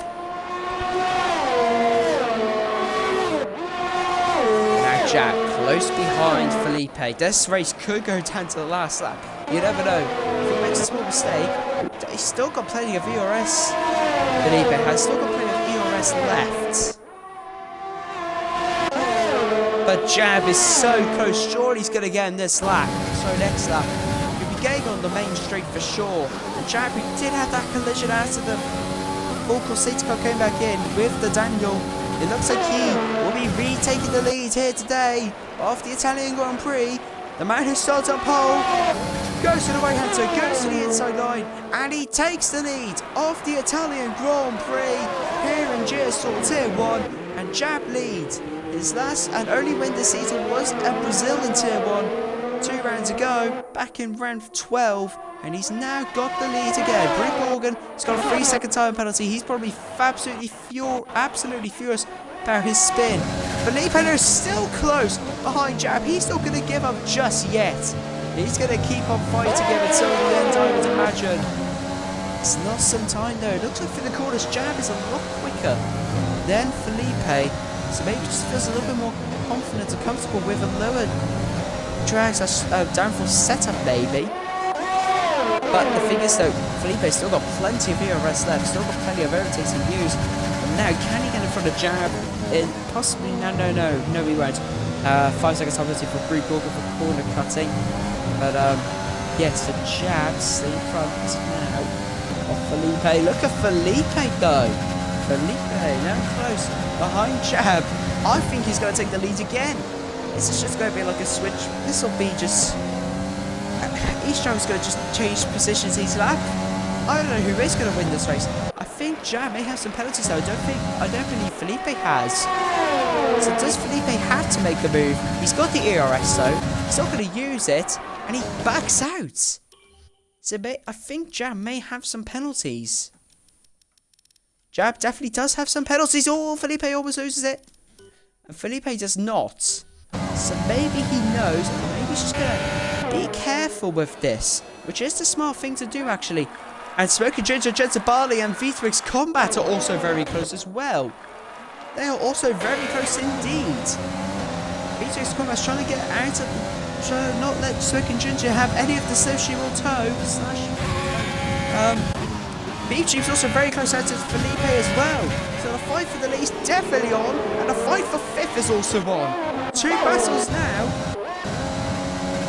Now Jab close behind Felipe. This race could go down to the last lap. You never know. If he makes a small mistake, he's still got plenty of ERS. Felipe has still got plenty of ERS left. But Jab is so close. Surely he's going to get in this lap. So next lap. He'll be getting on the main straight for sure. And Jab, who did have that collision after the full safety car came back in with the Daniel. It looks like he will be retaking the lead here today of the Italian Grand Prix. The man who starts on pole goes to the right hand side, goes to the inside line, and he takes the lead of the Italian Grand Prix here in GSR Tier 1. And Jab leads. His last and only win this season was at Brazil in Tier 1 2 rounds ago, back in round 12, and he's now got the lead again. Brute Gorgon has got a 3-second time penalty. He's probably absolutely furious about his spin. Felipe is still close behind Jab. He's not going to give up just yet. He's going to keep on fighting him until the end, I would imagine. It's lost some time though. It looks like for the corners, Jab is a lot quicker than Felipe. So maybe just feels a little bit more confident and comfortable with a lower drag / downforce setup maybe. But the thing is though, Felipe's still got plenty of ERS left, still got plenty of overtakes to use. And now, can he get in front of Jab? Possibly, no, he won't. 5 seconds time penalty for Prix for corner cutting. But yes, the Jab's in front now of Felipe. Look at Felipe though. Felipe now close behind Jab. I think he's going to take the lead again. This is just going to be like a switch. This will be just... each driver's going to just change positions each lap. I don't know who is going to win this race. I think Jab may have some penalties though. I don't believe Felipe has. So does Felipe have to make the move? He's got the ERS though. He's not going to use it. And he backs out. So I think Jab may have some penalties. Jab definitely does have some penalties. Oh, Felipe almost loses it. And Felipe does not. So maybe he knows. Maybe he's just going to be careful with this. Which is the smart thing to do actually. And Smoking Ginger, Jensen Barley and Vitrix Combat are also very close as well. They are also very close indeed. Vitrix Combat's trying to get out of the... trying to not let Smoking Ginger have any of the stuff she will tow. Beef Jeep's also very close out to Felipe as well. So the fight for the lead's definitely on. And the fight for 5th is also on. 2 battles now.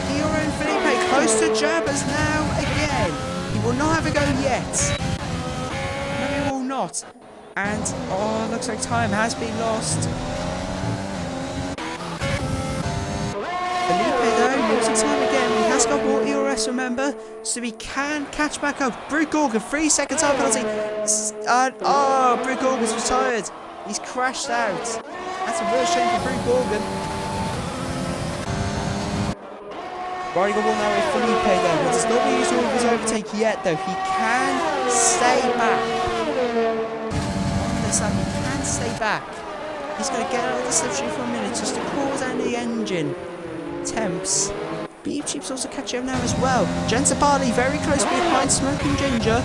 Hero and Felipe close to Jabbers now again. He will not have a go yet. No, he will not. And, oh, looks like time has been lost. Felipe though, losing time again. He has got more ERS, remember, so he can catch back up. Brute Gorgon, 3 second time penalty. Oh, Brute Gorgon's retired. He's crashed out. That's a real shame for Brute Gorgon. Riding a wall now with Felipe though. He does not use all of his overtake yet though. He can stay back. On this lap, he can stay back. He's going to get out of the slipstream for a minute just to cool down the engine temps. Beef Cheap's also catching up now as well. Jensen Barley very close behind Smoking Ginger.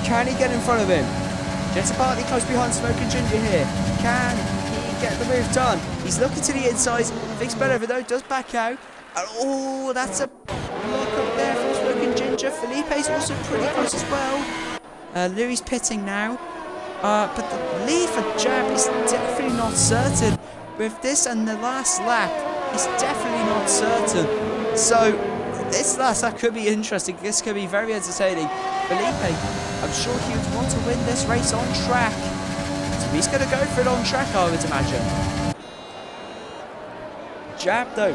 Can he get in front of him? Jensen Barley close behind Smoking Ginger here. Can he get the move done? He's looking to the inside. Thinks better of it though. Does back out. And oh, that's a block up there from Smoking Ginger. Felipe's also pretty close as well. Louis pitting now. But the lead for Jab is definitely not certain. With this and the last lap, it's definitely not certain. So, this last lap could be interesting. This could be very entertaining. Felipe, I'm sure he would want to win this race on track. So he's going to go for it on track, I would imagine. Jab, though,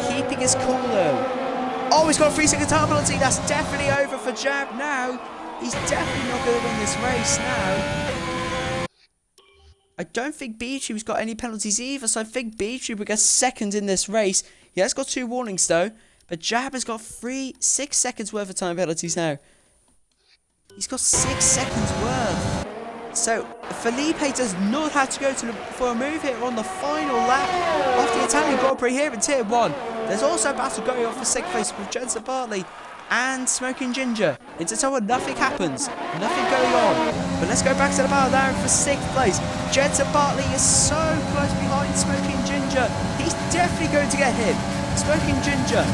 keeping his cool, though. Oh, he's got a 3 second time penalty. That's definitely over for Jab now. He's definitely not going to win this race now. I don't think Beatrice's got any penalties either, so I think Beatrice will get second in this race. He has got 2 warnings though, but Jab has got 6 seconds worth of time penalties now. He's got 6 seconds worth. So Felipe does not have to go for a move here on the final lap of the Italian Grand Prix here in Tier 1. There's also a battle going on for 6th place with Jensen Barley and Smoking Ginger. It's a time nothing happens, nothing going on. But let's go back to the battle now for 6th place. Jensen Bartley is so close behind Smoking Ginger. He's definitely going to get him. Smoking Ginger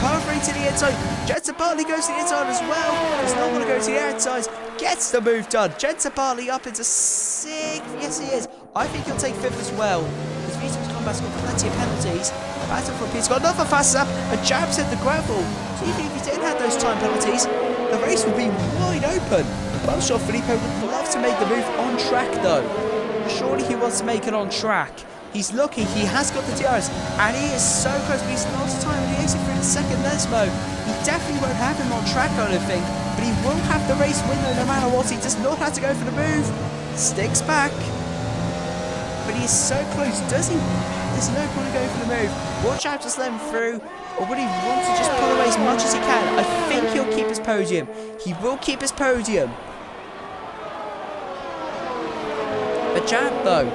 covering to the inside. Jensen Bartley goes to the inside as well. Does not want to go to the outside. Gets the move done. Jensen Bartley up into 6th. Yes, he is. I think he'll take 5th as well. Because Vito's Combat's got plenty of penalties. Battle for Pete's got another fast lap. A Jab's hit the gravel. So even if he didn't have those time penalties, the race would be wide open. But I'm sure Felipe would love to make the move on track though. Surely he wants to make it on track. He's lucky he has got the DRS and he is so close, but he's lost time and he exits through the second Lesmo. He definitely won't have him on track or anything, but he will have the race winner no matter what. He does not have to go for the move. Sticks back. But he is so close, does he? There's no point in going for the move. Watch out to let him through, or would he want to just pull away as much as he can? I think he'll keep his podium. He will keep his podium. But Jab though,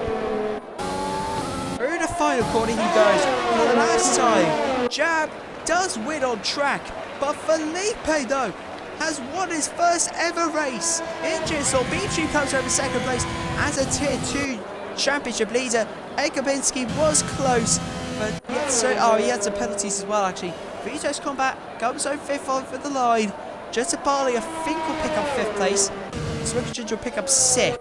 through the final corner he goes. For the last time, Jab does win on track, but Felipe though has won his first ever race in GSR. Beatrice comes over 2nd place as a Tier 2 championship leader. Ekabinski was close, but yet he had some penalties as well actually. Vito's Combat comes over 5th over the line. Joseph Barley, I think, will pick up 5th place. Smoky Ginger will pick up 6th.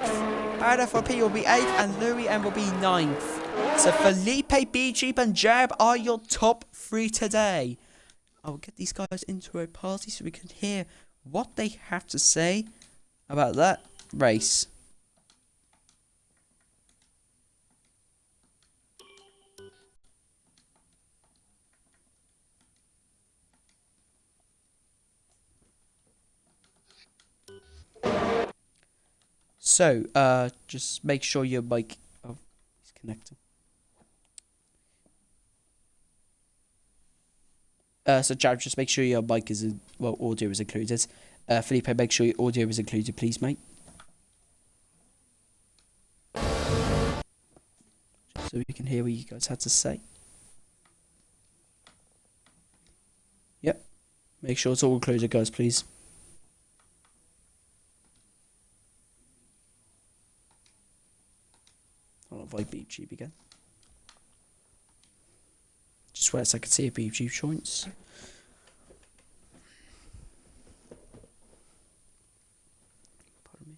RFRP will be 8th, and Louis M will be 9th. So Felipe, BG, and Jab are your top 3 today. I will get these guys into a party so we can hear what they have to say about that race. So, just make sure your mic... Oh, he's connecting. So, Jared, just make sure your mic is... well, audio is included. Felipe, make sure your audio is included, please, mate. Just so we can hear what you guys had to say. Yep. Make sure it's all included, guys, please. I'll invite BG again. Just wait so I can see a BG joints. Pardon me.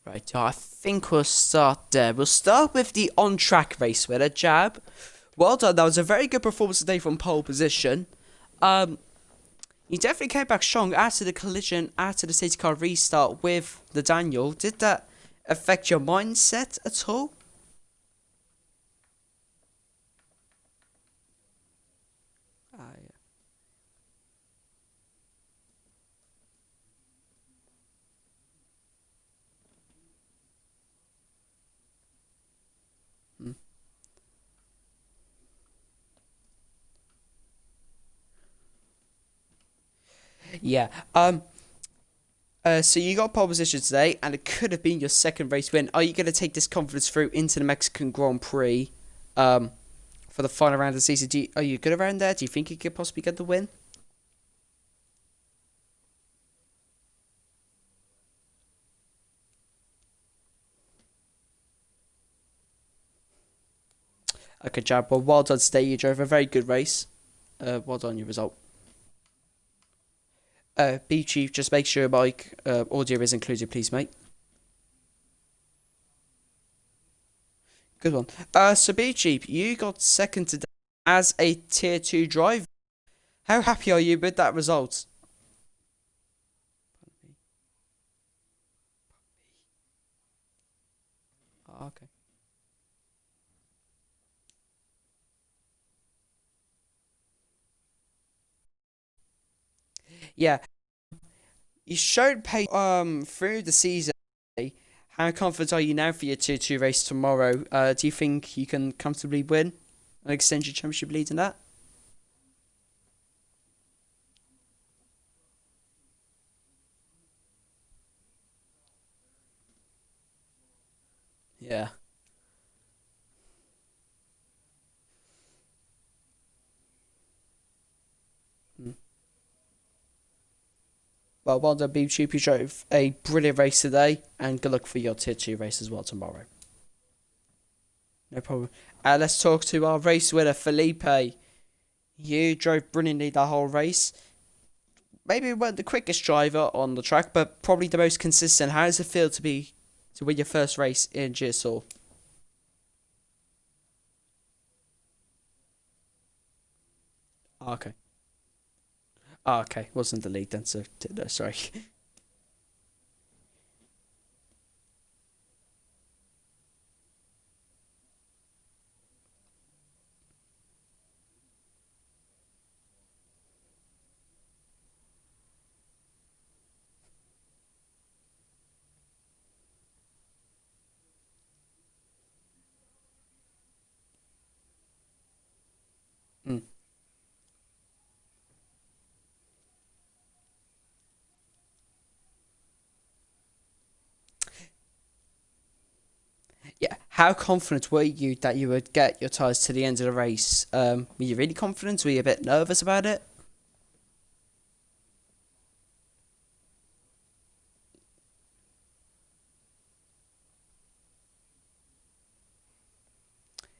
Right, I think we'll start there. We'll start with the on-track race winner, Jab. Well done, that was a very good performance today from pole position. You definitely came back strong after the collision, after the safety car restart with the Daniel. Did that affect your mindset at all? Yeah. Yeah. So you got pole position today, and it could have been your second race win. Are you going to take this confidence through into the Mexican Grand Prix, for the final round of the season? Are you good around there? Do you think you could possibly get the win? Okay, Jab. Well, well done today. You drove a very good race. Well done your result. B Chief, just make sure mic audio is included, please, mate. Good one. So B Chief, you got second today as a tier 2 driver. How happy are you with that result? Oh, okay. Yeah, you showed pace through the season. How confident are you now for your tier 2 race tomorrow? Do you think you can comfortably win and extend your championship lead in that? Yeah. Mm. Well done, Beam Tube. You drove a brilliant race today, and good luck for your tier 2 race as well tomorrow. No problem. Let's talk to our race winner, Felipe. You drove brilliantly the whole race. Maybe you weren't the quickest driver on the track, but probably the most consistent. How does it feel to win your first race in GSR? Okay. Okay. Wasn't the lead then, so no, sorry. Mm. Yeah. How confident were you that you would get your tyres to the end of the race? Were you really confident? Were you a bit nervous about it?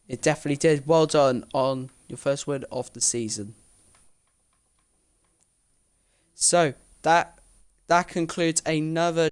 It definitely did. Well done on your first win of the season. So that concludes another